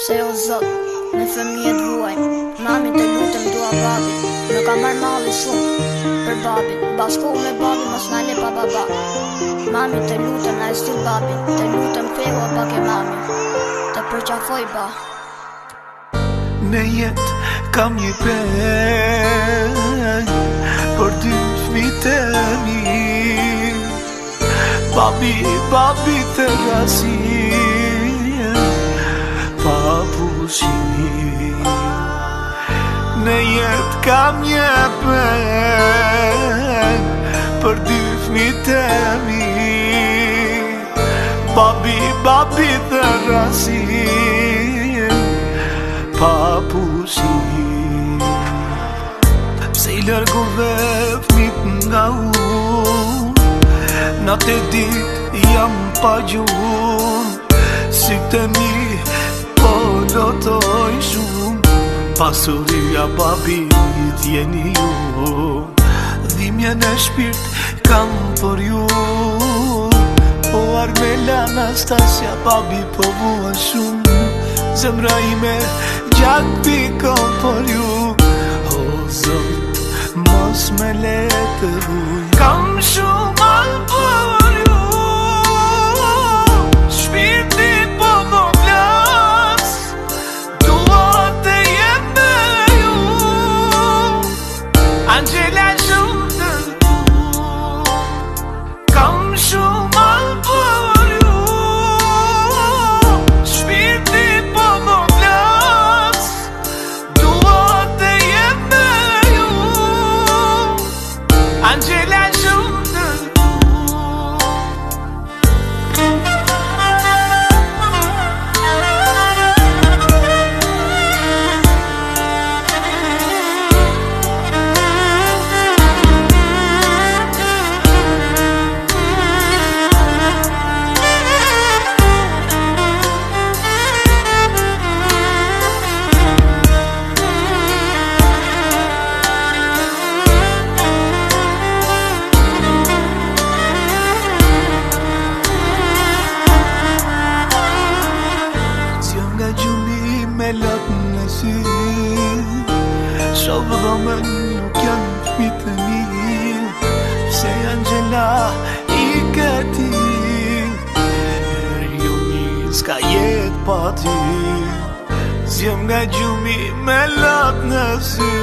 Se o Zot, në fëmijët vuaj, mami të lutëm dua babit. Më ka marrë malli shumë për babit, bashku me babit mos na le pa baba. Mami të lutëm na e stil babit, të lutëm ktheu pak e mami, të përqafoj ba. Në jetë kam një pen për dy fmit e mi. Babi të rasin pa pushi. Në jetë kam një pen për dy fmit e mi. Babi të rasin pa pushi. Pse i lërgove fmit nga unë, na të dit jam pa gjun. Si të mi po lotoj shumë, pasuria babit jeni ju. Dhimje në shpirt kam për ju, po Armela Anastasia babi po bua shumë. Zemra ime gjak pikon për ju. O Zot, mos me letë huj, kam shumë alë për ju. Shpirti po më flas, dua të jem me ju. Angela shumë të du, kam shumë alë për ju. Shpirti po më flas, dua të jem me ju. Angela shumë të du. Me latë në sy, shovë dhomën nuk janë fmit e mi. Pse Angela i këti, jo një s'ka jetë pa ty. Zjem nga gjumi me latë në sy,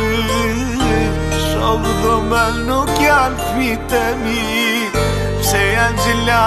shovë dhomën nuk janë fmit e mi. Pse Angela